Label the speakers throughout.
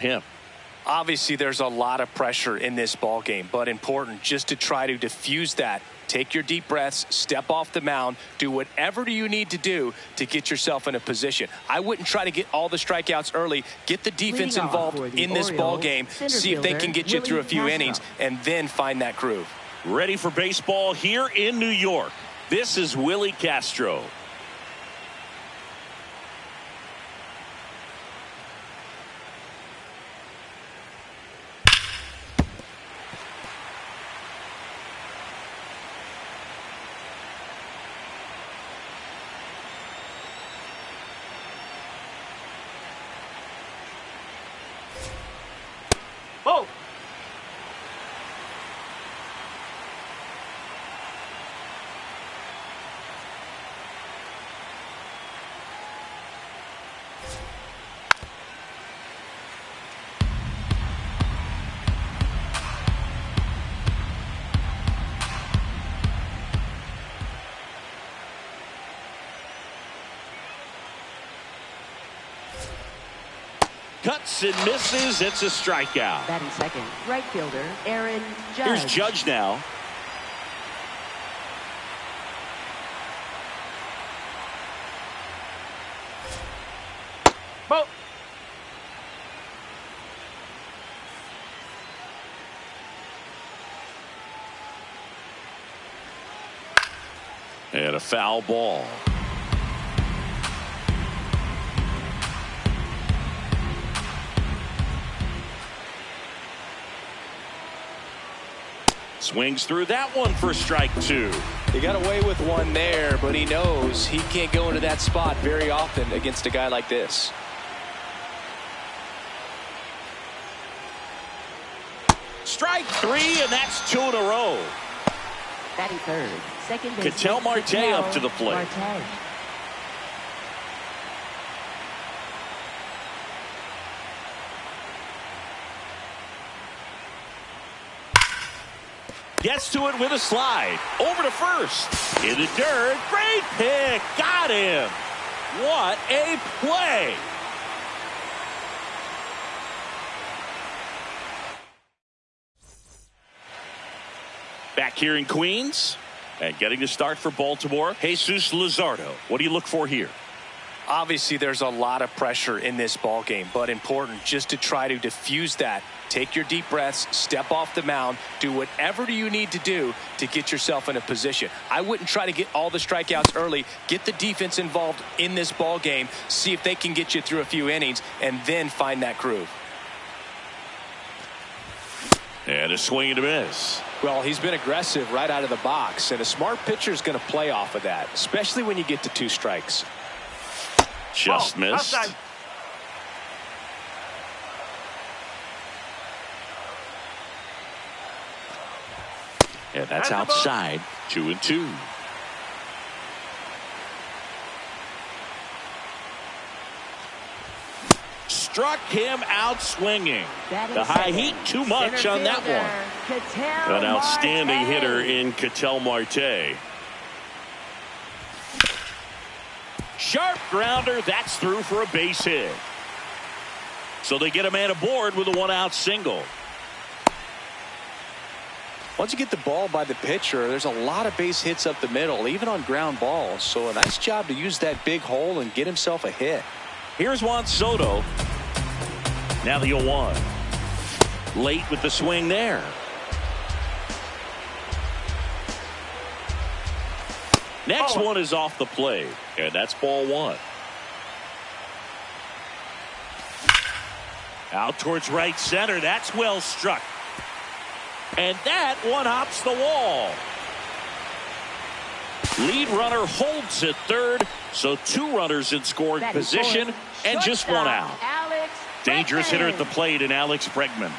Speaker 1: him.
Speaker 2: Obviously, there's a lot of pressure in this ball game, but important just to try to diffuse that. Take your deep breaths, step off the mound, do whatever you need to do to get yourself in a position. I wouldn't try to get all the strikeouts early. Get the defense involved in this ball game. See if they can get you through a few innings and then find that groove.
Speaker 1: Ready for baseball here in New York. This is Willie Castro.
Speaker 3: Oh!
Speaker 1: Cuts and misses. It's a strikeout.
Speaker 4: Batting second, right fielder Aaron Judge.
Speaker 1: Here's Judge now.
Speaker 3: Ball.
Speaker 1: And a foul ball. Swings through that one for strike two.
Speaker 2: He got away with one there, but he knows he can't go into that spot very often against a guy like this.
Speaker 1: Strike three, and that's two in a row.
Speaker 4: Batting third, second baseman
Speaker 1: Ketel Marte up to the plate.
Speaker 4: Marte.
Speaker 1: Gets to it with a slide. Over to first. In the dirt. Great pick. Got him. What a play. Back here in Queens. And getting the start for Baltimore, Jesus Luzardo. What do you look for here?
Speaker 2: Obviously, there's a lot of pressure in this ball game, but important just to try to diffuse that. Take your deep breaths, step off the mound, do whatever you need to do to get yourself in a position. I wouldn't try to get all the strikeouts early. Get the defense involved in this ball game. See if they can get you through a few innings and then find that groove.
Speaker 1: And a swing and a miss.
Speaker 2: Well, he's been aggressive right out of the box, and a smart pitcher is going to play off of that, especially when you get to two strikes.
Speaker 1: Just missed.
Speaker 3: Outside.
Speaker 1: And that's outside. 2-2. Struck him out swinging. The high heat too much on that one. An outstanding hitter in Ketel Marte. Sharp grounder. That's through for a base hit. So they get a man aboard with a one-out single.
Speaker 2: Once you get the ball by the pitcher, there's a lot of base hits up the middle, even on ground balls. So a nice job to use that big hole and get himself a hit.
Speaker 1: Here's Juan Soto. Now the 0-1. Late with the swing there. Next one is off the plate, and that's ball one. Out towards right center. That's well struck. And that one hops the wall. Lead runner holds at third. So two runners in scoring position and just one out. Dangerous hitter at the plate in Alex Bregman.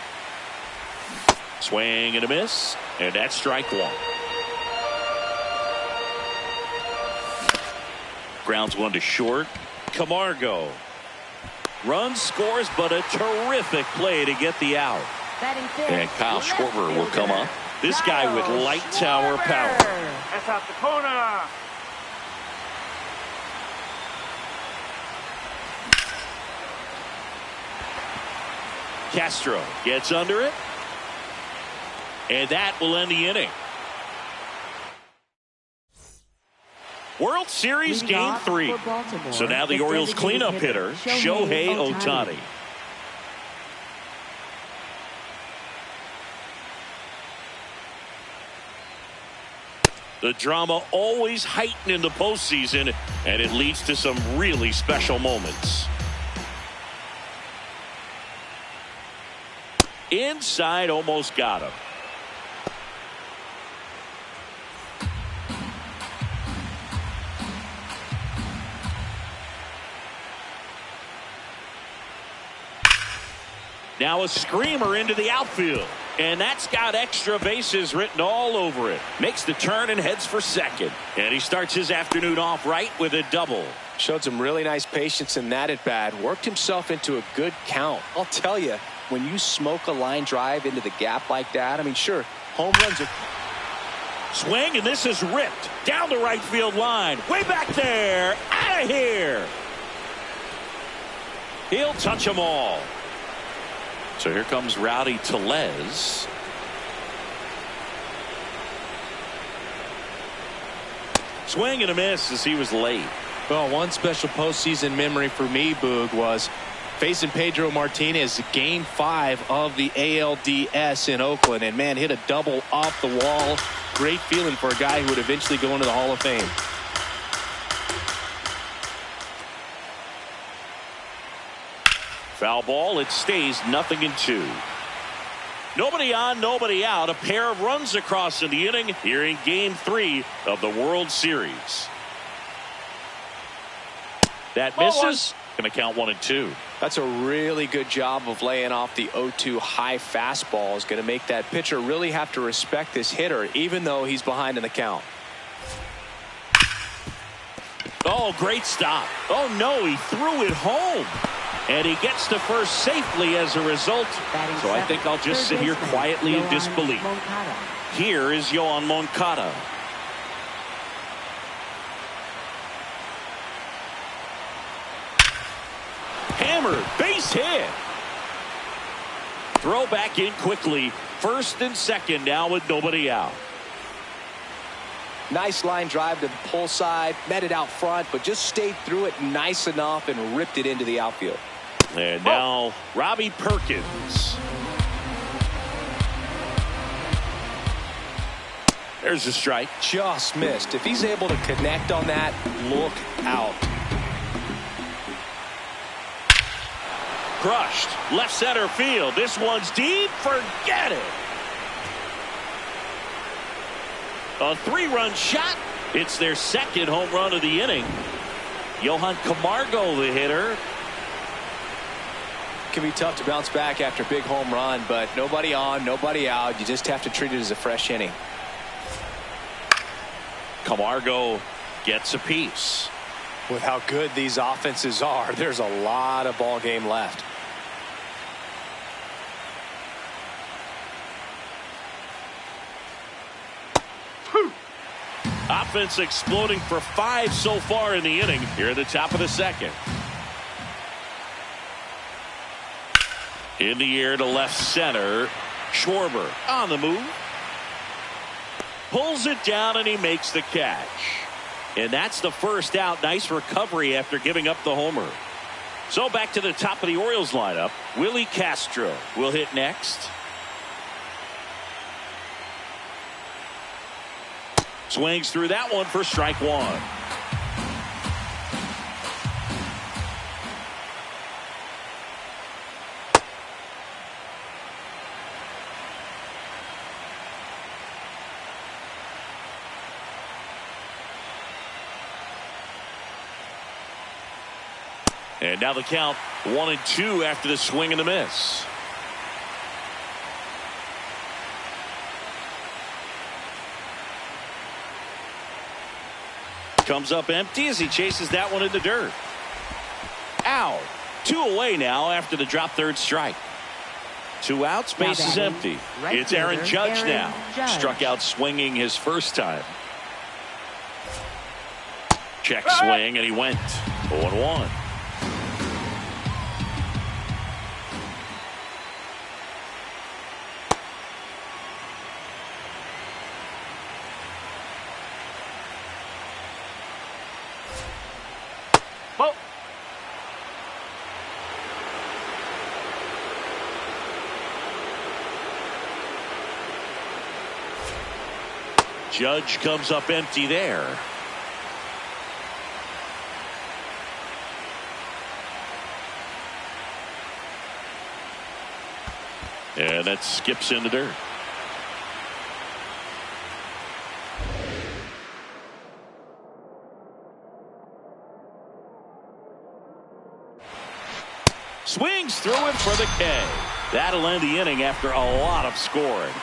Speaker 1: Swing and a miss. And that's strike one. Grounds one to short. Camargo. Run scores, but a terrific play to get the out. And Kyle Schwarber will come up. This guy with light tower power.
Speaker 3: That's out the corner.
Speaker 1: Castro gets under it. And that will end the inning. World Series Game 3. So now the Orioles cleanup hitter, Shohei Ohtani. The drama always heightened in the postseason, and it leads to some really special moments. Inside, almost got him. Now a screamer into the outfield. And that's got extra bases written all over it. Makes the turn and heads for second. And he starts his afternoon off right with a double.
Speaker 2: Showed some really nice patience in that at bat. Worked himself into a good count. I'll tell you, when you smoke a line drive into the gap like that, I mean, sure, home runs are...
Speaker 1: Swing, and this is ripped down the right field line. Way back there. Out of here. He'll touch them all. So here comes Rowdy Tellez. Swing and a miss as he was late.
Speaker 2: Well, one special postseason memory for me, Boog, was facing Pedro Martinez Game 5 of the ALDS in Oakland. And, man, hit a double off the wall. Great feeling for a guy who would eventually go into the Hall of Fame.
Speaker 1: Foul ball. It stays 0-2. Nobody on, nobody out. A pair of runs across in the inning here in Game 3 of the World Series. That misses. Going to count 1-2.
Speaker 2: That's a really good job of laying off the 0-2 high fastball. Is going to make that pitcher really have to respect this hitter, even though he's behind in the count.
Speaker 1: Oh, great stop. Oh, no, he threw it home. And he gets to first safely as a result. So I think I'll just sit here quietly in disbelief. Here is Yoan Moncada. Hammered, base hit. Throw back in quickly. First and second now with nobody out.
Speaker 2: Nice line drive to the pull side. Met it out front, but just stayed through it nice enough and ripped it into the outfield.
Speaker 1: And now Robbie Perkins. There's a strike.
Speaker 2: Just missed. If he's able to connect on that, look out.
Speaker 1: Crushed. Left center field. This one's deep. Forget it. A 3-run shot. It's their second home run of the inning. Johan Camargo, the hitter.
Speaker 2: Can be tough to bounce back after a big home run, but nobody on, nobody out. You just have to treat it as a fresh inning.
Speaker 1: Camargo gets a piece.
Speaker 2: With how good these offenses are, there's a lot of ball game left.
Speaker 1: Offense exploding for 5 so far in the inning here at the top of the second. In the air to left center. Schwarber on the move. Pulls it down and he makes the catch. And that's the first out. Nice recovery after giving up the homer. So back to the top of the Orioles lineup. Willie Castro will hit next. Swings through that one for strike 1. And now the count 1-2 after the swing and the miss. Comes up empty as he chases that one in the dirt. Out. 2 away now after the drop third strike. 2 outs, base is empty. It's Aaron Judge now. Struck out swinging his first time. Check swing and he went 0-1. Judge comes up empty there. And that skips in the dirt. Swings through it for the K. That'll end the inning after a lot of scoring.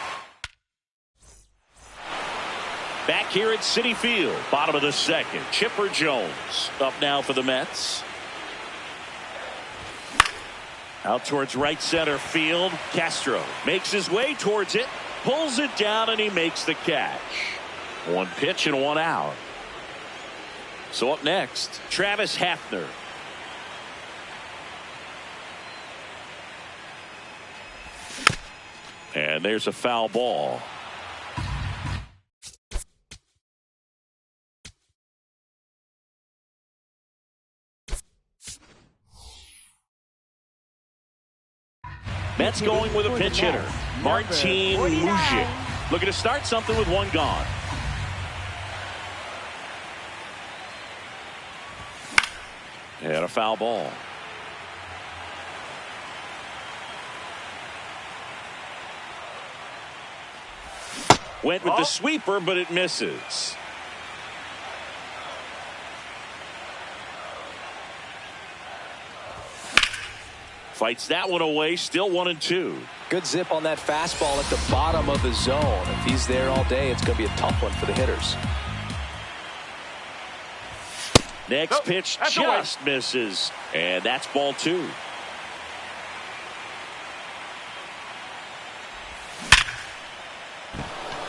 Speaker 1: Back here at Citi Field, bottom of the second. Chipper Jones up now for the Mets. Out towards right center field. Castro makes his way towards it, pulls it down, and he makes the catch. One pitch and one out. So up next, Travis Hafner. And there's a foul ball. Mets going with a pinch hitter. Martin Mujic looking to start something with one gone. And a foul ball. Went with the sweeper, but it misses. Fights that one away, still 1-2.
Speaker 2: Good zip on that fastball at the bottom of the zone. If he's there all day, it's going to be a tough one for the hitters.
Speaker 1: Next pitch just misses, and that's ball 2.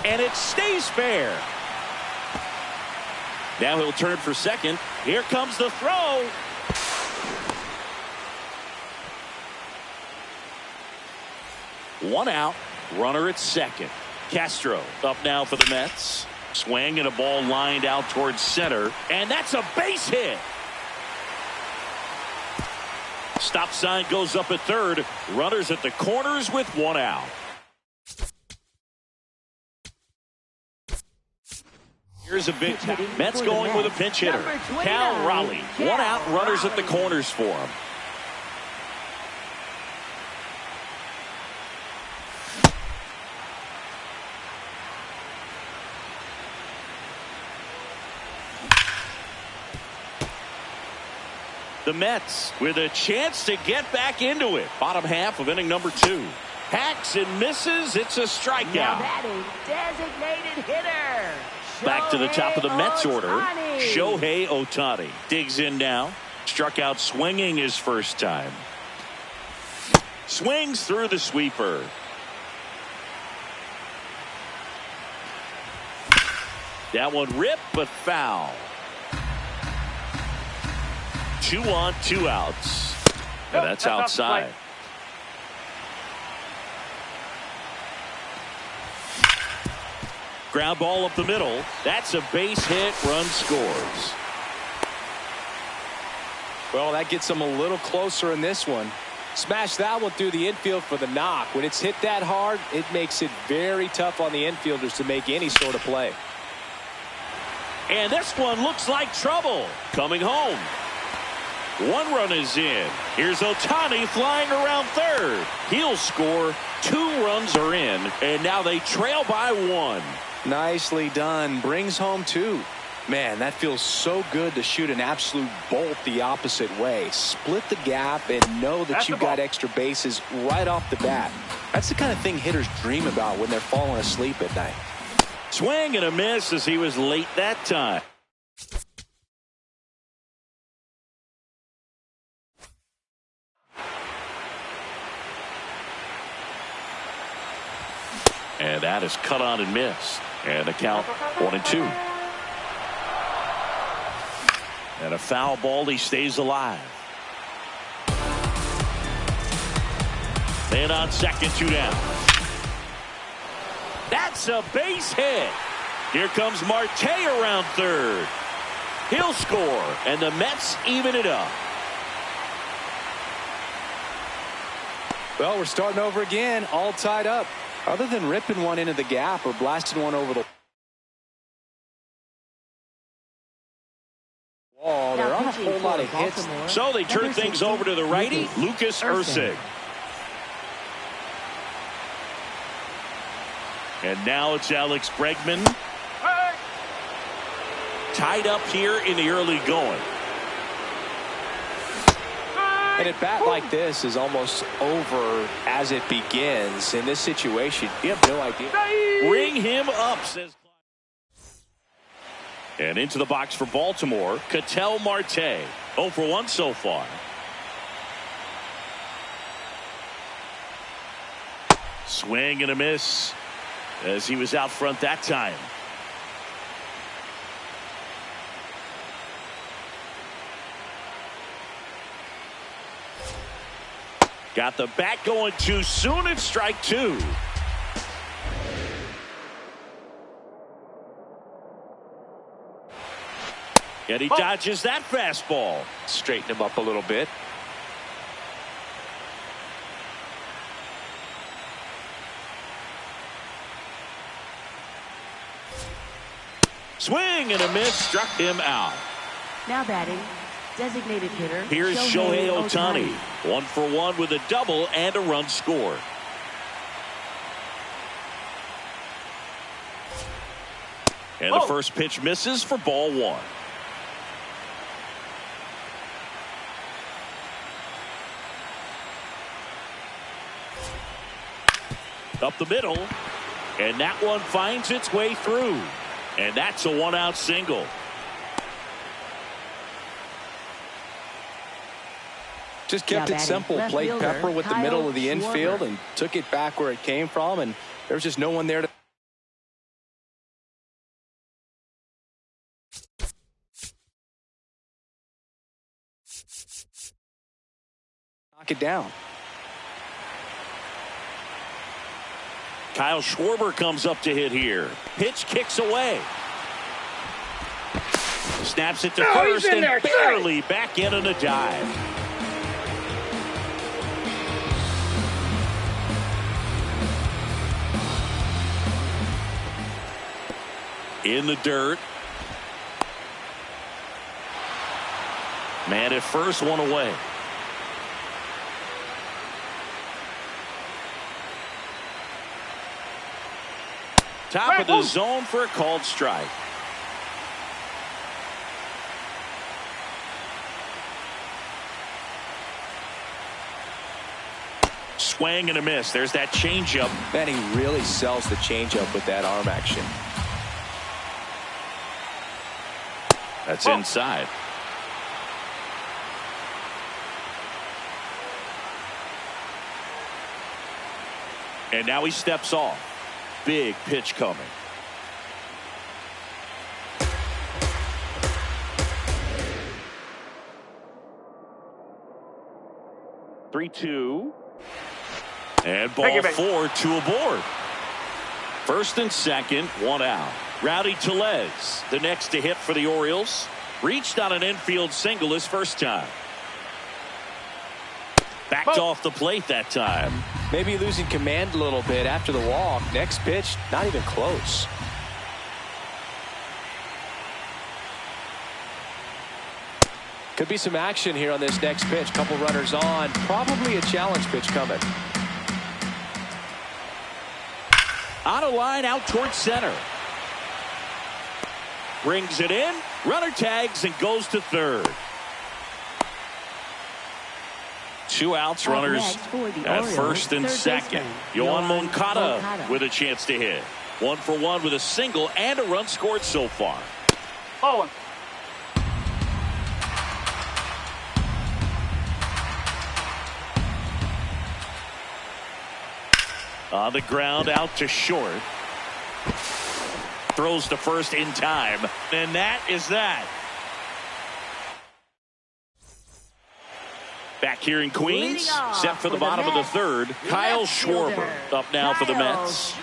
Speaker 1: And it stays fair. Now he'll turn for second. Here comes the throw. One out, runner at second. Castro up now for the Mets. Swing and a ball lined out towards center, and that's a base hit. Stop sign goes up at third. Runners at the corners with one out. Here's a big Mets going with a pinch hitter. Cal Raleigh. One out, runners at the corners for him. The Mets with a chance to get back into it. Bottom half of inning number 2. Hacks and misses. It's a strikeout.
Speaker 4: Now batting, designated hitter.
Speaker 1: Back to the top of the Mets order. Shohei Ohtani digs in now. Struck out swinging his first time. Swings through the sweeper. That one ripped but foul. 2 on, 2 outs. And that's outside. Ground ball up the middle. That's a base hit. Run scores.
Speaker 2: Well, that gets them a little closer in this one. Smash that one through the infield for the knock. When it's hit that hard, it makes it very tough on the infielders to make any sort of play.
Speaker 1: And this one looks like trouble. Coming home. 1 run is in. Here's Ohtani flying around third. He'll score. 2 runs are in, and now they trail by 1.
Speaker 2: Nicely done. Brings home 2. Man, that feels so good to shoot an absolute bolt the opposite way. Split the gap and know that you got extra bases right off the bat. That's the kind of thing hitters dream about when they're falling asleep at night.
Speaker 1: Swing and a miss as he was late that time. And that is cut on and missed. And the count 1-2. And a foul ball. He stays alive. Man on second, 2 down. That's a base hit. Here comes Marte around third. He'll score. And the Mets even it up.
Speaker 2: Well, we're starting over again, all tied up. Other than ripping one into the gap or blasting one over the lot of hits.
Speaker 1: So they turn things over to the righty, Lucas Erceg. And now it's Alex Bregman. Tied up here in the early going.
Speaker 2: And a bat like this is almost over as it begins. In this situation, you have no idea.
Speaker 1: Ring him up, says. And into the box for Baltimore, Ketel Marte. 0 for 1 so far. Swing and a miss as he was out front that time. Got the bat going too soon. It's strike 2. And he dodges that fastball.
Speaker 2: Straighten him up a little bit.
Speaker 1: Swing and a miss, struck him out.
Speaker 4: Now batting, designated hitter.
Speaker 1: Here's Shohei Ohtani. 1 for 1 with a double and a run scored. And the first pitch misses for ball 1. Up the middle, and that one finds its way through, and that's a 1-out single.
Speaker 2: Just kept it simple. Played Pepper with the middle of the infield and took it back where it came from, and there's just no one there to knock it down.
Speaker 1: Kyle Schwarber comes up to hit here. Pitch kicks away. Snaps it to first and barely back in on a dive. In the dirt. Man at first, one away. Top of the zone for a called strike. Swing and a miss. There's that changeup.
Speaker 2: Man, he really sells the changeup with that arm action.
Speaker 1: That's inside. And now he steps off. Big pitch coming. (3-2). And ball 4, 2 aboard. First and second, 1 out. Rowdy Tellez, the next to hit for the Orioles. Reached on an infield single his first time. Backed off the plate that time.
Speaker 2: Maybe losing command a little bit after the walk. Next pitch, not even close. Could be some action here on this next pitch. Couple runners on. Probably a challenge pitch coming.
Speaker 1: On a line out towards center. Brings it in. Runner tags and goes to third. 2 outs, runners at first and second. Yoan Moncada with a chance to hit. 1 for 1 with a single and a run scored so far. On the ground, out to short. Throws to first in time. And that is that. Back here in Queens, set for the bottom of the third. Kyle Schwarber up now for the Mets.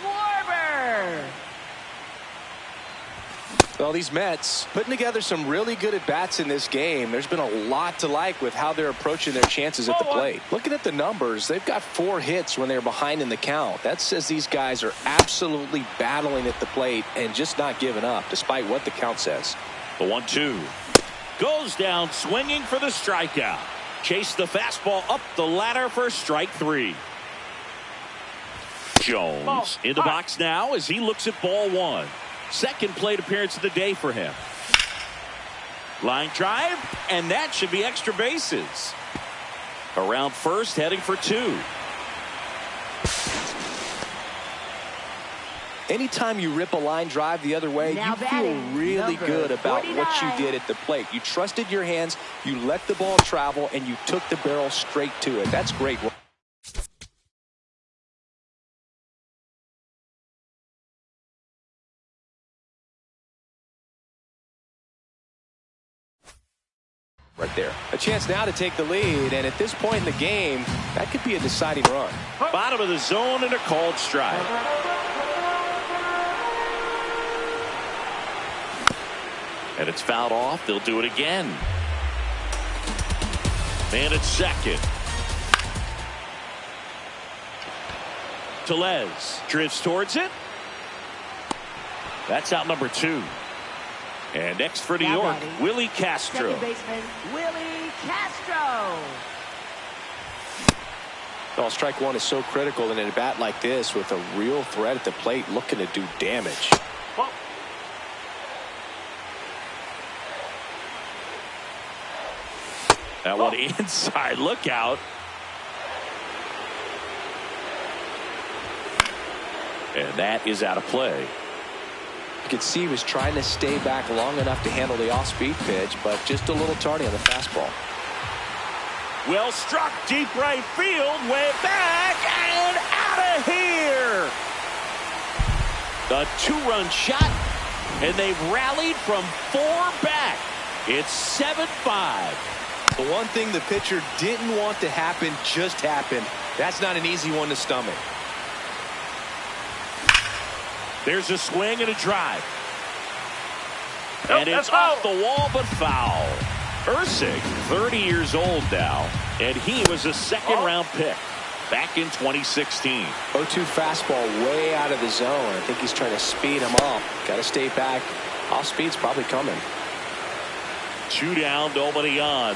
Speaker 2: Well, these Mets putting together some really good at-bats in this game. There's been a lot to like with how they're approaching their chances at the plate. Looking at the numbers, they've got 4 hits when they're behind in the count. That says these guys are absolutely battling at the plate and just not giving up, despite what the count says.
Speaker 1: The 1-2. Goes down swinging for the strikeout. Chase the fastball up the ladder for strike 3. Jones in the box now as he looks at ball 1. Second plate appearance of the day for him. Line drive, and that should be extra bases. Around first, heading for 2.
Speaker 2: Anytime you rip a line drive the other way, you feel really good about 49. What you did at the plate. You trusted your hands, you let the ball travel, and you took the barrel straight to it. That's great work. Right there. A chance now to take the lead, and at this point in the game, that could be a deciding run.
Speaker 1: Bottom of the zone and a called strike. And it's fouled off. They'll do it again. Man at second. Tellez drifts towards it. That's out number 2. And next for New York, Willie Castro.
Speaker 4: Second baseman, Willie Castro.
Speaker 2: Well, strike 1 is so critical in a bat like this with a real threat at the plate looking to do damage.
Speaker 1: That one inside. Look out. And that is out of play.
Speaker 2: You could see he was trying to stay back long enough to handle the off-speed pitch, but just a little tardy on the fastball.
Speaker 1: Well struck, deep right field, way back, and out of here. The 2-run shot, and they've rallied from 4 back. It's 7-5.
Speaker 2: The one thing the pitcher didn't want to happen just happened. That's not an easy one to stomach.
Speaker 1: There's a swing and a drive. And it's off the wall, but foul. Ursig, 30 years old now, and he was a second-round pick back in 2016.
Speaker 2: 0-2 fastball way out of the zone. I think he's trying to speed him up. Got to stay back. Off-speed's probably coming.
Speaker 1: 2 down, nobody on.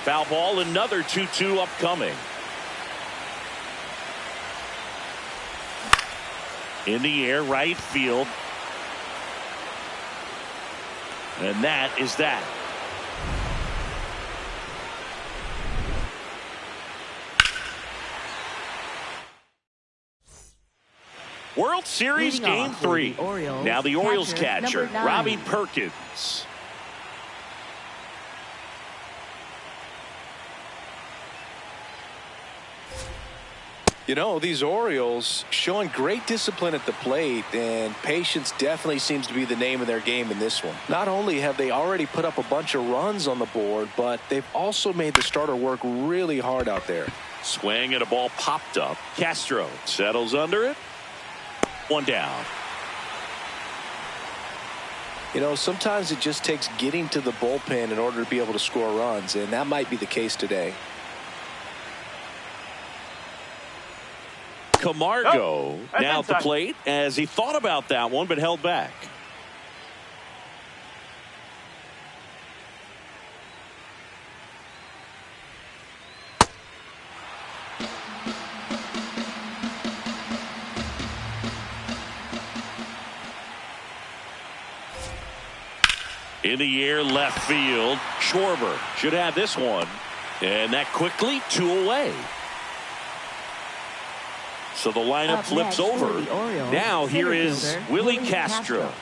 Speaker 1: Foul ball, another 2-2 upcoming. In the air, right field. And that is that. World Series Game 3. Now the Orioles catcher, Robbie Perkins.
Speaker 2: You know, these Orioles showing great discipline at the plate, and patience definitely seems to be the name of their game in this one. Not only have they already put up a bunch of runs on the board, but they've also made the starter work really hard out there.
Speaker 1: Swing and a ball popped up. Castro settles under it. 1 down.
Speaker 2: You know, sometimes it just takes getting to the bullpen in order to be able to score runs, and that might be the case today.
Speaker 1: Camargo now at the plate as he thought about that one but held back. In the air, left field. Schwarber should have this one. And that quickly 2 away. So the lineup flips over. Now here is Willie Castro.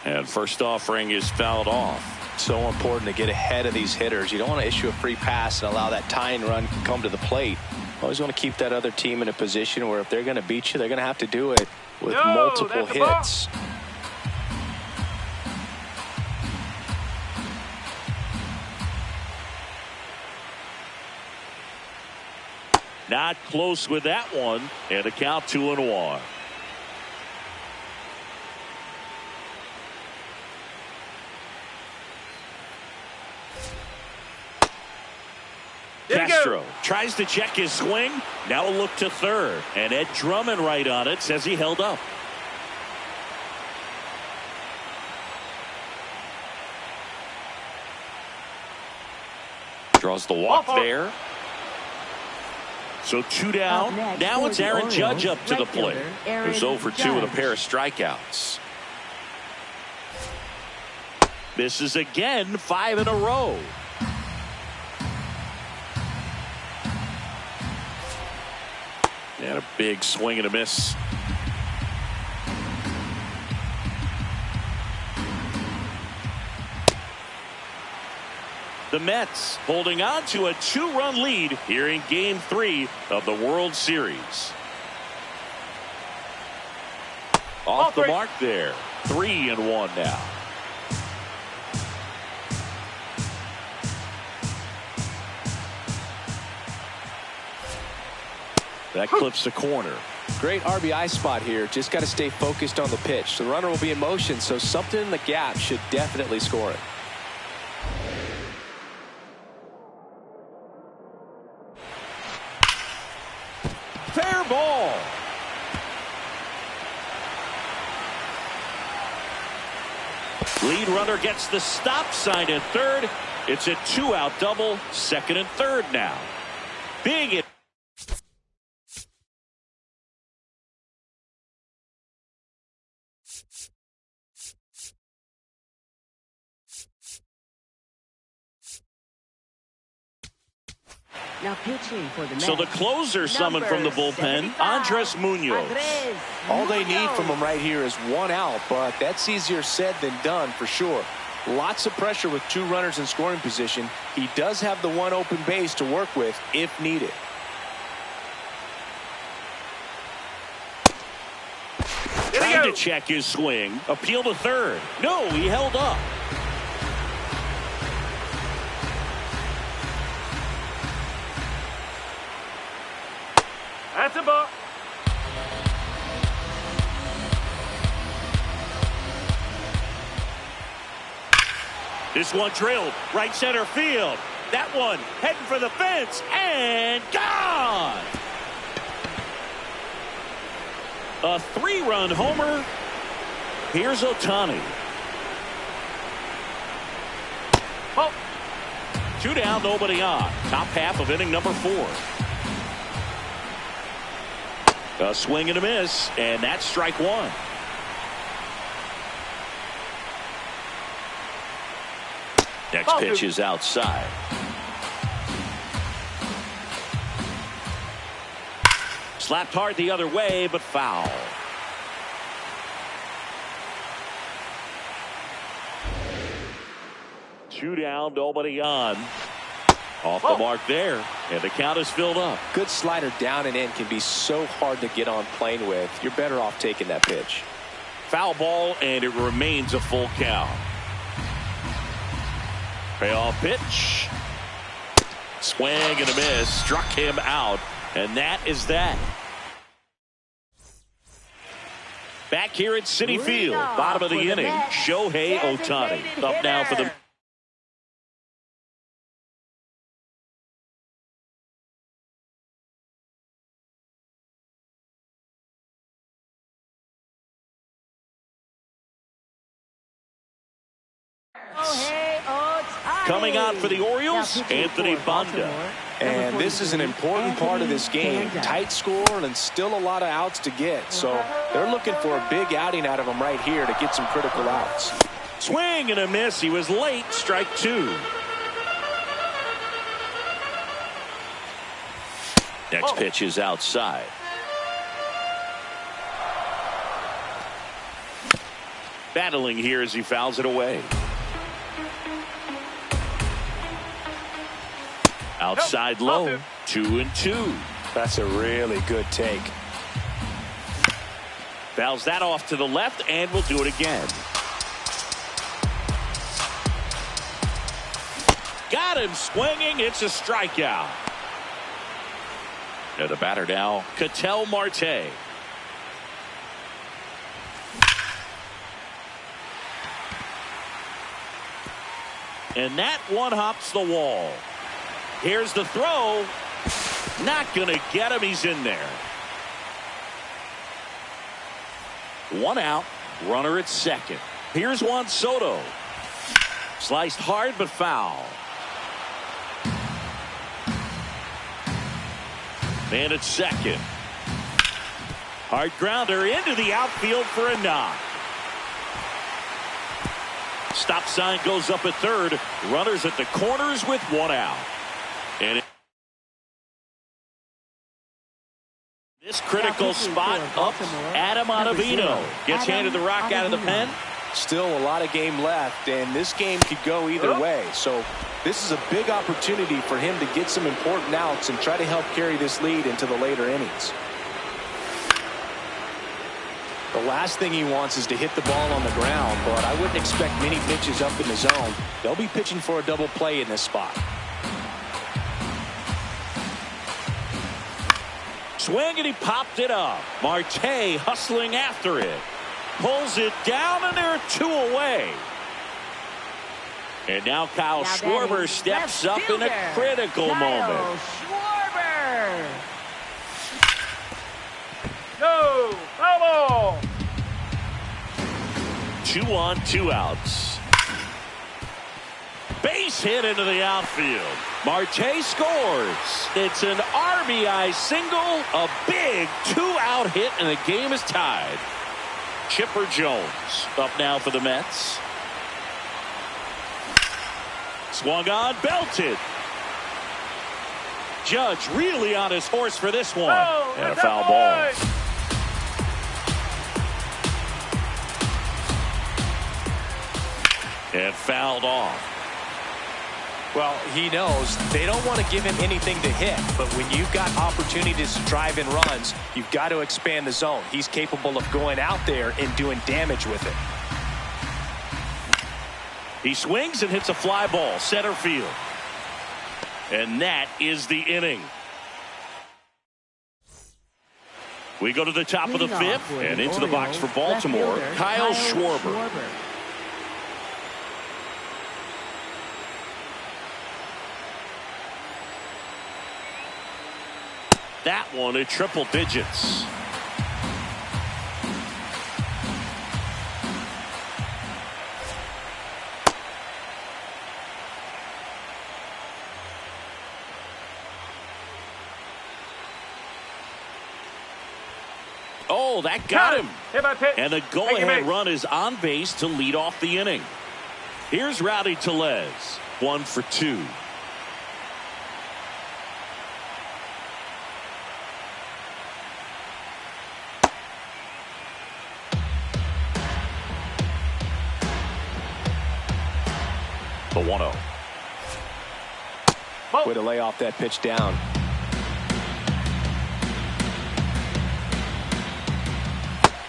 Speaker 1: And first offering is fouled off.
Speaker 2: So important to get ahead of these hitters. You don't want to issue a free pass and allow that tying run to come to the plate. Always want to keep that other team in a position where if they're going to beat you, they're going to have to do it with multiple hits.
Speaker 1: Not close with that one, and a count 2-1. Castro tries to check his swing, Now a look to third, and Ed Drummond right on it says he held up. Draws the walk there. So 2 down. Now it's Aaron Judge up to the plate. Who's 0 for 2 with a pair of strikeouts. Misses again, 5 in a row. And a big swing and a miss. The Mets holding on to a 2-run lead here in Game 3 of the World Series. Off the mark there. 3-1 now. That clips the corner.
Speaker 2: Great RBI spot here. Just got to stay focused on the pitch. The runner will be in motion, so something in the gap should definitely score it.
Speaker 1: Fair ball. Lead runner gets the stop sign at third. It's a 2-out double, second and third now. Big hit.
Speaker 4: Now pitching for the Mets.
Speaker 1: So the closer summoned from the bullpen, Andres Munoz.
Speaker 2: All they need from him right here is 1 out, but that's easier said than done for sure. Lots of pressure with 2 runners in scoring position. He does have the 1 open base to work with if needed.
Speaker 1: Trying to check his swing. Appeal to third. No, he held up.
Speaker 3: That's a ball.
Speaker 1: This one drilled right center field. That one heading for the fence and gone. A 3-run homer. Here's Ohtani.
Speaker 3: Oh.
Speaker 1: 2 down, nobody on. Top half of inning number 4. A swing and a miss, and that's strike 1. Next pitch is outside. Slapped hard the other way, but foul. Two down, nobody on. Off the mark there, and the count is filled up.
Speaker 2: Good slider down and in can be so hard to get on plane with. You're better off taking that pitch.
Speaker 1: Foul ball, and it remains a full count. Payoff pitch. Swing and a miss. Struck him out, and that is that. Back here at Citi Field, bottom of the inning, Shohei Ohtani up now for the Coming out for the Orioles, Anthony Banda.
Speaker 2: And this is an important part of this game. Tight score and still a lot of outs to get. So they're looking for a big outing out of him right here to get some critical outs.
Speaker 1: Swing and a miss. He was late. Strike 2. Next pitch is outside. Battling here as he fouls it away. Outside low, 2-2.
Speaker 2: That's a really good take.
Speaker 1: Fouls that off to the left, and will do it again. Got him swinging. It's a strikeout. And the batter now, Ketel Marte. And that one hops the wall. Here's the throw. Not going to get him. He's in there. 1 out. Runner at second. Here's Juan Soto. Sliced hard but foul. Man at second. Hard grounder into the outfield for a knock. Stop sign goes up at third. Runners at the corners with 1 out. And this critical spot up, Adam Ottavino gets handed the rock out of the pen.
Speaker 2: Still a lot of game left, and this game could go either way. So this is a big opportunity for him to get some important outs and try to help carry this lead into the later innings. The last thing he wants is to hit the ball on the ground, but I wouldn't expect many pitches up in the zone. They'll be pitching for a double play in this spot.
Speaker 1: Swing, and he popped it up. Marte hustling after it. Pulls it down, and they're 2 away. And now Kyle Schwarber steps up in a critical moment.
Speaker 4: Schwarber.
Speaker 3: No, foul ball.
Speaker 1: 2 on, 2 outs. Base hit into the outfield. Marte scores. It's an RBI single, a big 2-out hit, and the game is tied. Chipper Jones up now for the Mets. Swung on, belted. Judge really on his horse for this one.
Speaker 3: Oh,
Speaker 1: and a foul ball. And fouled off.
Speaker 2: Well, he knows they don't want to give him anything to hit, but when you've got opportunities to drive in runs, you've got to expand the zone. He's capable of going out there and doing damage with it.
Speaker 1: He swings and hits a fly ball center field. And that is the inning. We go to the top of the 5th and into the box for Baltimore, Kyle Schwarber. That one at triple digits. Oh, that got him. And the go-ahead run is on base to lead off the inning. Here's Rowdy Tellez, 1 for 2. The 1-0.
Speaker 2: Way to lay off that pitch down.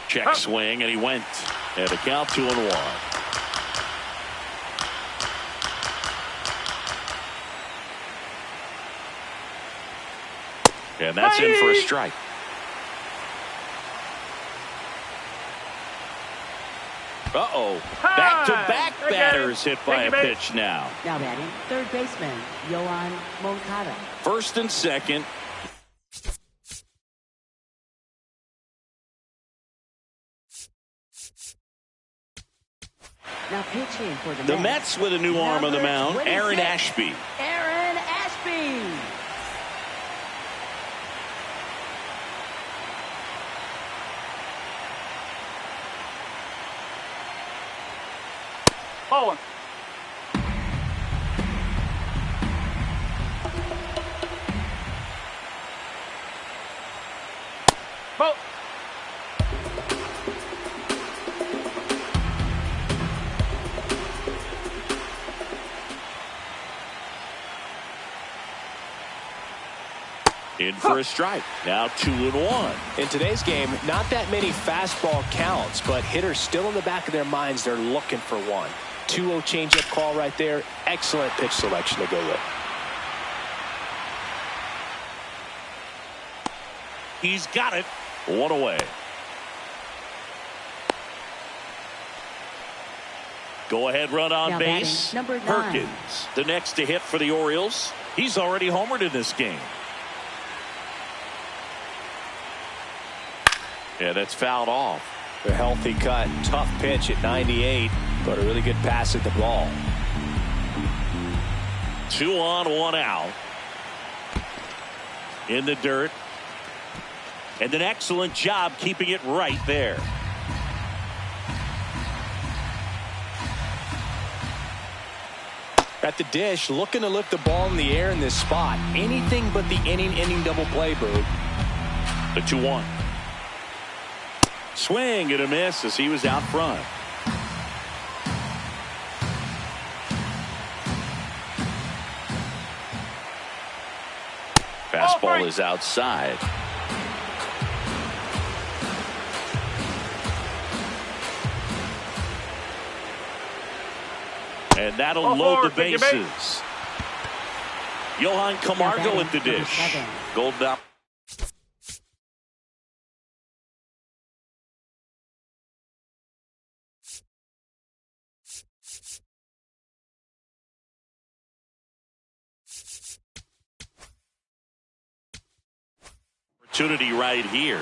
Speaker 1: Check swing, and he went. And a count 2-1. And that's in for a strike. Uh-oh. Back-to-back batters hit by a pitch now.
Speaker 4: Now batting, third baseman, Yohan Moncada.
Speaker 1: First and second.
Speaker 4: Now pitching for
Speaker 1: the Mets with a new arm on the mound, Aaron Ashby.
Speaker 4: Aaron Ashby.
Speaker 3: Ball. Ball.
Speaker 1: In for a strike. Now 2-1.
Speaker 2: In today's game, not that many fastball counts, but hitters still in the back of their minds, they're looking for one. 2-0 changeup call right there. Excellent pitch selection to go with.
Speaker 1: He's got it. 1 away. Go ahead run on
Speaker 4: now
Speaker 1: base.
Speaker 4: Number 9.
Speaker 1: Perkins, the next to hit for the Orioles. He's already homered in this game. Yeah, that's fouled off.
Speaker 2: A healthy cut. Tough pitch at 98, but a really good pass at the ball.
Speaker 1: 2 on, 1 out. In the dirt. And an excellent job keeping it right there.
Speaker 2: At the dish, looking to lift the ball in the air in this spot. Anything but the inning double play, Boo.
Speaker 1: The 2-1. Swing and a miss as he was out front. Fastball is outside. And that'll load the bases. Johan Camargo at the dish. Golden up. Opportunity right here.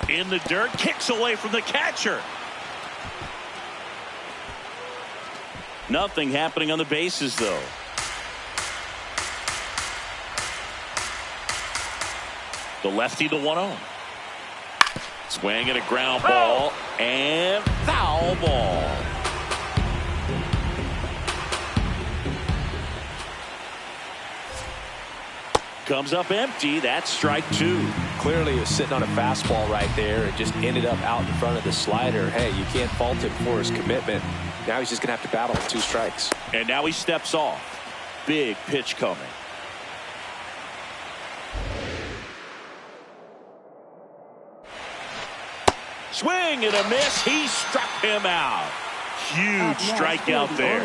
Speaker 1: In the dirt, kicks away from the catcher. Nothing happening on the bases, though. The lefty, the 1-0. Swing and a ground ball and foul ball. Comes up empty. That's strike 2.
Speaker 2: Clearly he was sitting on a fastball right there and just ended up out in front of the slider. Hey, you can't fault him for his commitment. Now he's just going to have to battle with 2 strikes.
Speaker 1: And now he steps off. Big pitch coming. Swing and a miss. He struck him out. Huge strikeout there.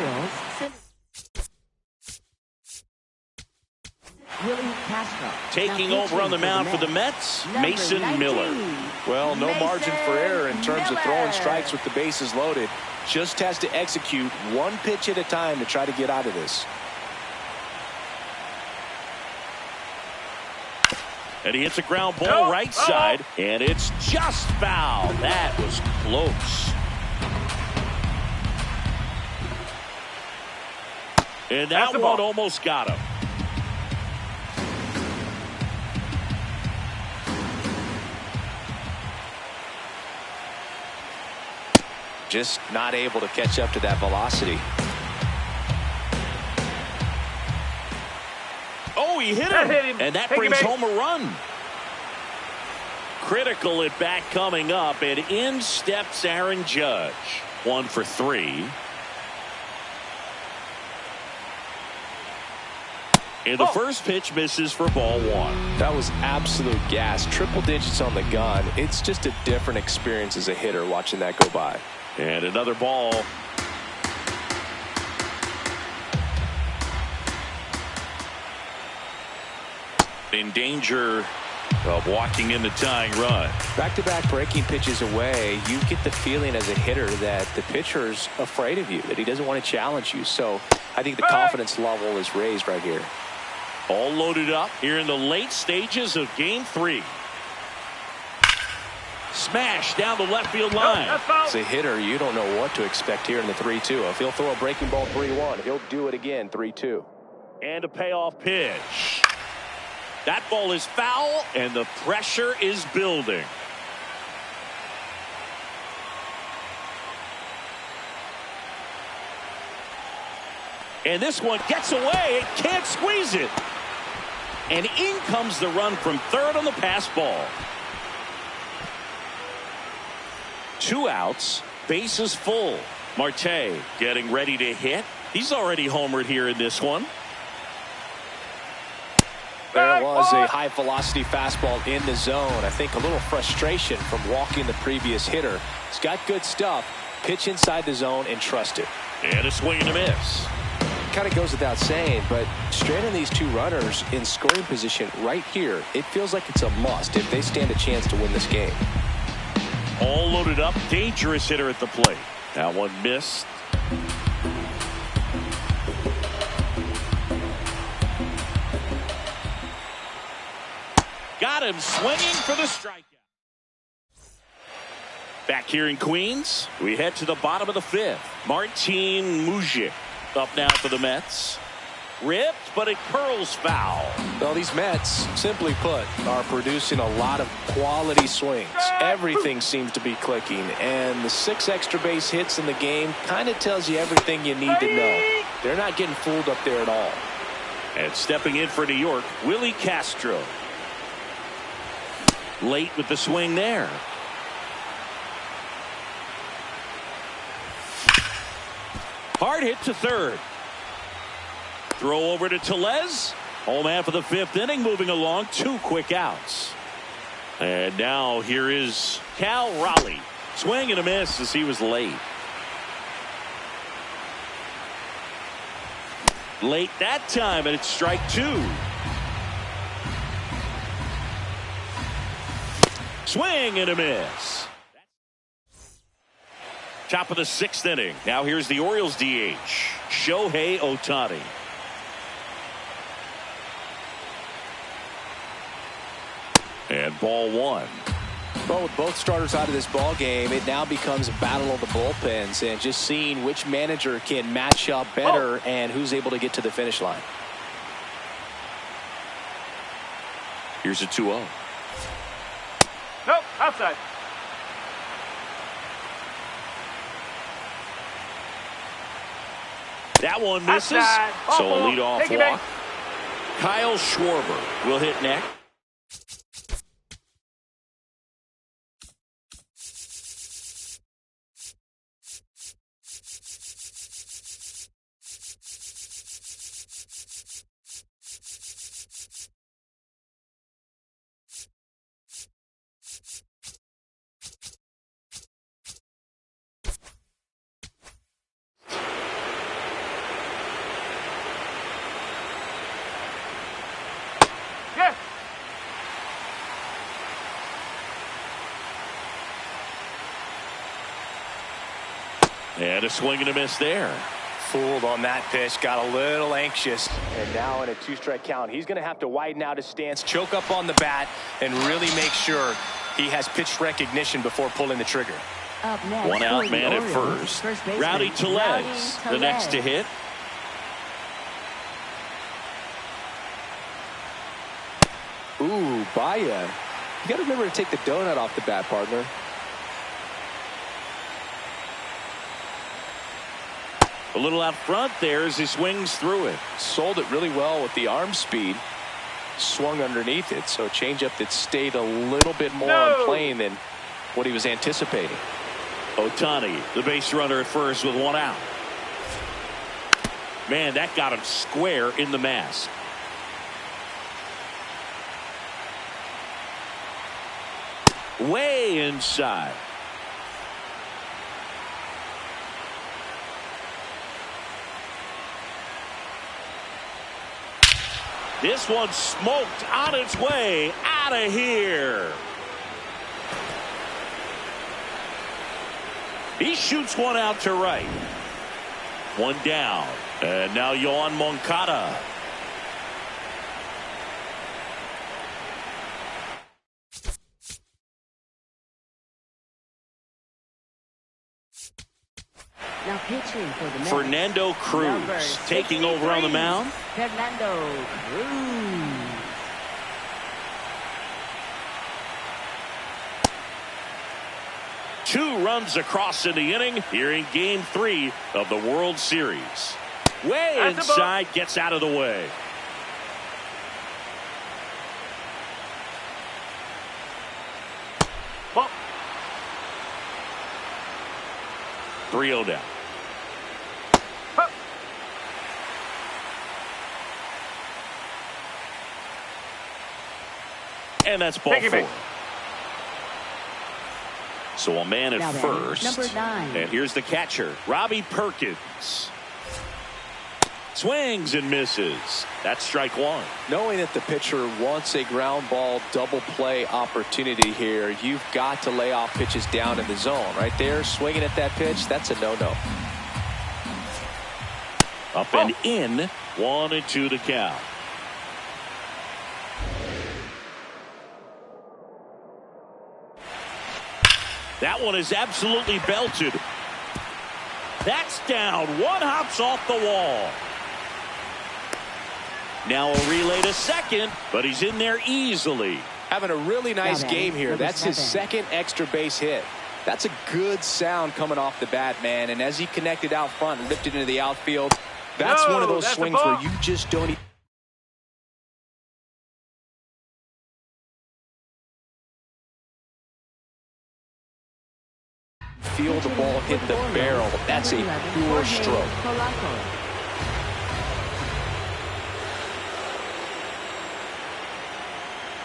Speaker 1: Taking over on the mound for the Mets, Mason Miller.
Speaker 2: Well, no margin for error in terms of throwing strikes with the bases loaded. Just has to execute 1 pitch at a time to try to get out of this.
Speaker 1: And he hits a ground ball right side, and it's just foul. That was close. And that one almost got him.
Speaker 2: Just not able to catch up to that velocity.
Speaker 1: Oh, he hit him. And that brings home a run. Critical at bat coming up, and in steps Aaron Judge. 1 for 3. And the first pitch misses for ball 1.
Speaker 2: That was absolute gas. Triple digits on the gun. It's just a different experience as a hitter watching that go by.
Speaker 1: And another ball. In danger of walking in the tying run.
Speaker 2: Back-to-back breaking pitches away, you get the feeling as a hitter that the pitcher's afraid of you, that he doesn't want to challenge you. So I think the confidence level is raised right here.
Speaker 1: All loaded up here in the late stages of game 3. Smash down the left field line.
Speaker 2: As a hitter, you don't know what to expect here in the 3-2. If he'll throw a breaking ball 3-1, he'll do it again 3-2.
Speaker 1: And a payoff pitch. That ball is foul, and the pressure is building. And this one gets away. It can't squeeze it. And in comes the run from third on the pass ball. 2 outs, bases full. Marte getting ready to hit. He's already homered here in this one.
Speaker 2: There was a high velocity fastball in the zone. I think a little frustration from walking the previous hitter. He's got good stuff. Pitch inside the zone and trust it.
Speaker 1: And a swing and a miss.
Speaker 2: Kind of goes without saying, but straight on these 2 runners in scoring position right here, it feels like it's a must if they stand a chance to win this game.
Speaker 1: All loaded up, dangerous hitter at the plate. That one missed. got him swinging for the strikeout. Back here in Queens, we head to the bottom of the fifth. Martin Mujic up now for the Mets. Ripped, but it curls foul.
Speaker 2: Well, these Mets, simply put, are producing a lot of quality swings. Everything seems to be clicking, and the 6 extra base hits in the game kind of tells you everything you need to know. They're not getting fooled up there at all.
Speaker 1: And stepping in for New York, Willie Castro. Late with the swing there. Hard hit to third. Throw over to Tellez. Home half of the fifth inning, moving along. 2 quick outs. And now here is Cal Raleigh. Swing and a miss as he was late. Late that time, and it's strike 2. Swing and a miss. Top of the 6th inning. Now here's the Orioles DH, Shohei Ohtani. And ball 1.
Speaker 2: Well, with both starters out of this ball game, it now becomes a battle of the bullpens and just seeing which manager can match up better and who's able to get to the finish line.
Speaker 1: Here's a 2-0.
Speaker 3: Nope, outside.
Speaker 1: That one misses.
Speaker 3: Outside.
Speaker 1: So a leadoff
Speaker 3: Take it
Speaker 1: walk.
Speaker 3: back.
Speaker 1: Kyle Schwarber will hit next.
Speaker 3: Yes.
Speaker 1: And a swing and a miss there.
Speaker 2: Fooled on that pitch, got a little anxious, and now in a 2-strike count, he's going to have to widen out his stance, choke up on the bat, and really make sure he has pitch recognition before pulling the trigger.
Speaker 4: Up next,
Speaker 1: 1 out,
Speaker 4: for
Speaker 1: man
Speaker 4: the
Speaker 1: at
Speaker 4: Orioles,
Speaker 1: first.
Speaker 4: baseman,
Speaker 1: Rowdy Tellez, the next to hit.
Speaker 2: Ooh, Baez. You got to remember to take the donut off the bat, partner.
Speaker 1: A little out front there as he swings through it.
Speaker 2: Sold it really well with the arm speed. Swung underneath it, so a changeup that stayed a little bit more on plane than what he was anticipating.
Speaker 1: Ohtani, the base runner at first with 1 out. Man, that got him square in the mask. Way inside. This one smoked on its way out of here. He shoots one out to right. 1 down. And now Yoan Moncada.
Speaker 4: Now pitching for the Mets,
Speaker 1: Fernando Cruz taking over on the mound.
Speaker 4: Fernando Cruz.
Speaker 1: Two runs across in the inning here in Game 3 of the World Series. Way inside, gets out of the way.
Speaker 3: Ball.
Speaker 1: 3-0 down. And that's ball 4. So a man at first.
Speaker 4: Number 9.
Speaker 1: And here's the catcher, Robbie Perkins. Swings and misses. That's strike 1.
Speaker 2: Knowing that the pitcher wants a ground ball double play opportunity here, you've got to lay off pitches down in the zone. Right there, swinging at that pitch, that's a no-no.
Speaker 1: Up and in, 1-2 the count. That one is absolutely belted. That's down. One hops off the wall. Now a relay to second, but he's in there easily.
Speaker 2: Having a really nice game here. That's his second extra base hit. That's a good sound coming off the bat, man. And as he connected out front and ripped it into the outfield, that's one of those swings where you just don't even feel the ball hit the barrel. That's a pure stroke.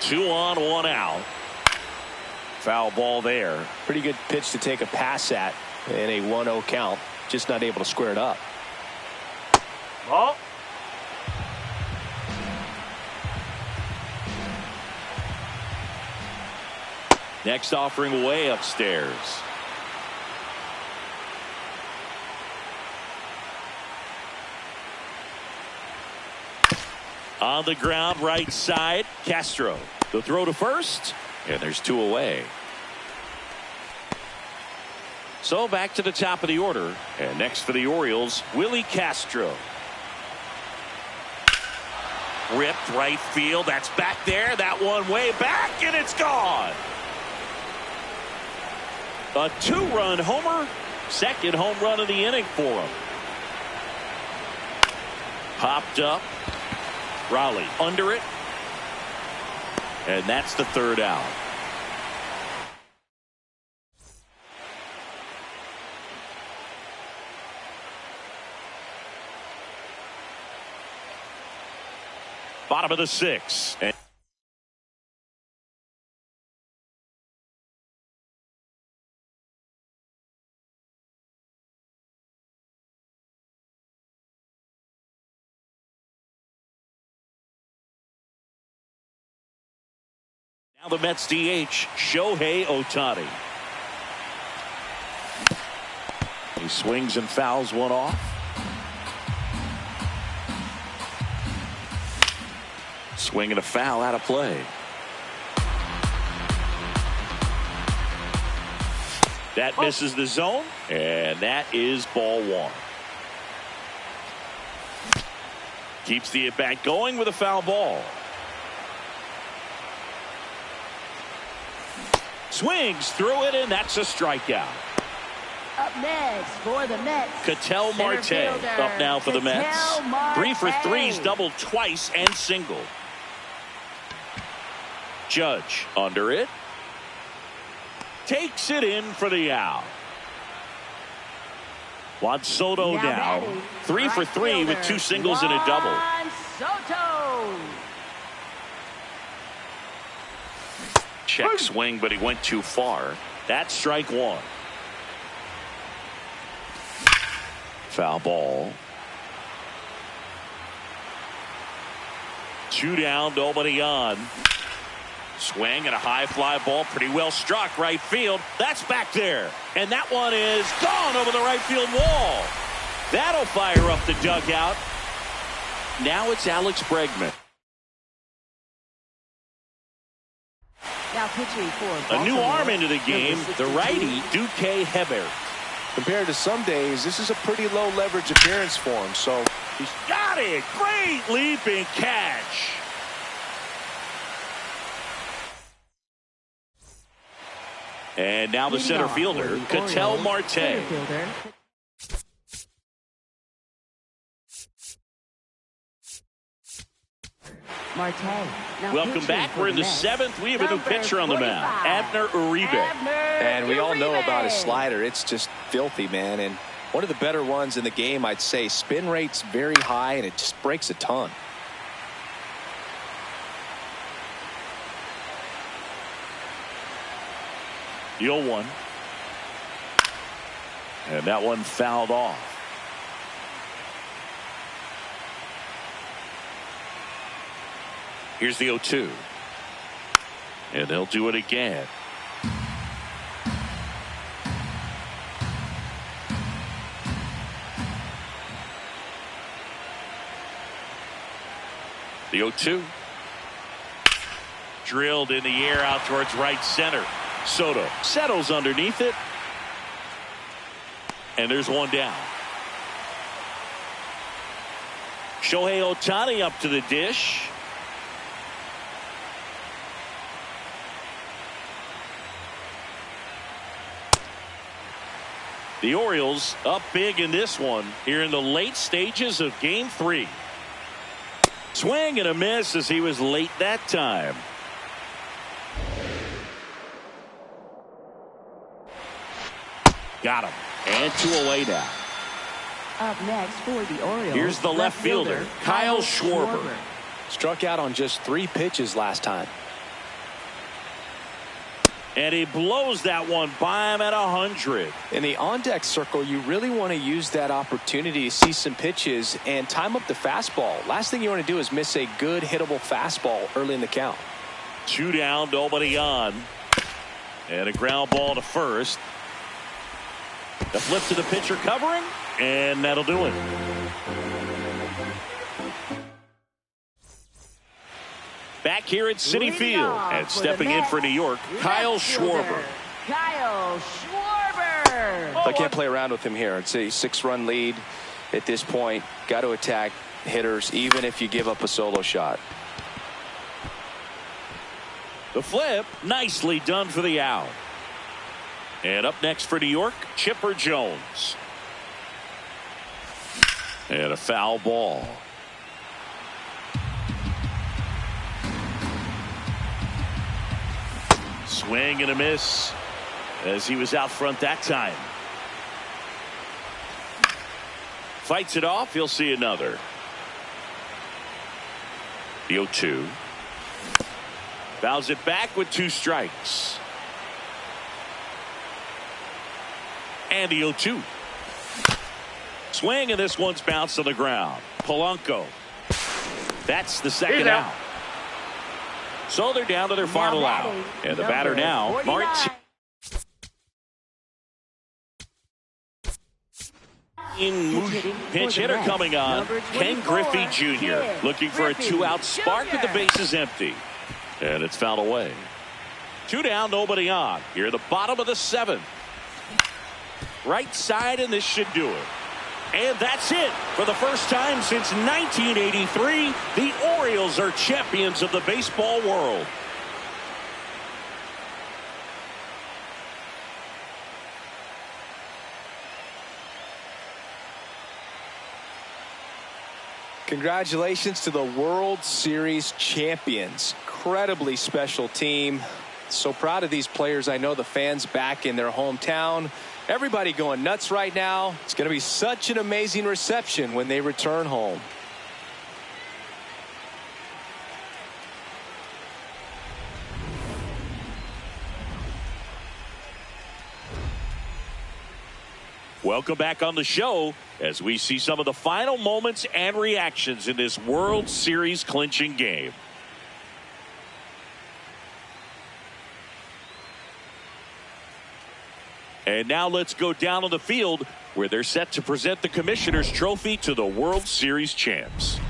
Speaker 1: 2 on, 1 out. Foul ball there.
Speaker 2: Pretty good pitch to take a pass at in a 1-0 count. Just not able to square it up.
Speaker 3: Ball.
Speaker 1: Next offering way upstairs. On the ground, right side, Castro. The throw to first, and there's 2 away. So back to the top of the order, and next for the Orioles, Willie Castro. Ripped right field, that's back there, that one way back, and it's gone. A 2-run homer, second home run of the inning for him. Popped up. Raleigh under it, and that's the 3rd out. Bottom of the 6th. And now the Mets DH, Shohei Ohtani. He swings and fouls one off. Swing and a foul out of play. That misses the zone, and that is ball 1. Keeps the at-bat going with a foul ball. Swings through it, and that's a strikeout.
Speaker 4: Up next for the Mets,
Speaker 1: Ketel Marte up now for the Mets. 3 for 3's doubled twice and singled. Judge under it. Takes it in for the out. Juan Soto now 3 for 3 with 2 singles and a double.
Speaker 4: Soto.
Speaker 1: Check swing, but he went too far. That's strike 1. Foul ball. 2 down, nobody on. Swing and a high fly ball, pretty well struck right field. That's back there, and that one is gone over the right field wall. That'll fire up the dugout. Now it's Alex Bregman.
Speaker 4: Now pitching for
Speaker 1: a new arm into the game, the righty Duque Hebert.
Speaker 2: Compared to some days, this is a pretty low leverage appearance for him. So
Speaker 1: he's got it. Great leaping catch. And now the center fielder, Ketel Marte. Welcome back. We're in the 7th. We have a new pitcher on the mound, Abner Uribe.
Speaker 2: And we all know about his slider. It's just filthy, man. And one of the better ones in the game, I'd say. Spin rate's very high, and it just breaks a ton.
Speaker 1: The 0-1. And that one fouled off. Here's the 0-2. And they'll do it again. The 0-2. Drilled in the air out towards right center. Soto settles underneath it. And there's one down. Shohei Ohtani up to the dish. The Orioles up big in this one here in the late stages of Game 3. Swing and a miss as he was late that time. Got him. And 2 away now.
Speaker 4: Up next for the Orioles.
Speaker 1: Here's the left fielder, Kyle Schwarber.
Speaker 2: Struck out on just 3 pitches last time.
Speaker 1: And he blows that one by him at 100.
Speaker 2: In the on-deck circle, you really want to use that opportunity to see some pitches and time up the fastball. Last thing you want to do is miss a good hittable fastball early in the count.
Speaker 1: 2 down, nobody on. And a ground ball to first. The flip to the pitcher covering, and that'll do it. Back here at Citi Field, and stepping in for New York, Kyle Schwarber.
Speaker 4: Kyle Schwarber.
Speaker 2: I can't play around with him here. It's a 6-run lead at this point. Got to attack hitters, even if you give up a solo shot.
Speaker 1: The flip, nicely done for the out. And up next for New York, Chipper Jones. And a foul ball. Swing and a miss as he was out front that time. Fights it off. He'll see another. The 0-2. Fouls it back with 2 strikes. And the 0-2. Swing, and this one's bounced on the ground. Polanco. That's the second out. So they're down to their final out. And the batter now, Martin. Pinch hitter coming on, Ken Griffey Jr. looking for a 2-out spark with the bases empty. And it's fouled away. 2 down, nobody on. Here at the bottom of the 7th. Right side, and this should do it. And that's it. For the first time since 1983, the Orioles are champions of the baseball world.
Speaker 2: Congratulations to the World Series champions. Incredibly special team. So proud of these players. I know the fans back in their hometown. Everybody going nuts right now. It's going to be such an amazing reception when they return home.
Speaker 1: Welcome back on the show as we see some of the final moments and reactions in this World Series clinching game. And now let's go down on the field where they're set to present the Commissioner's Trophy to the World Series champs.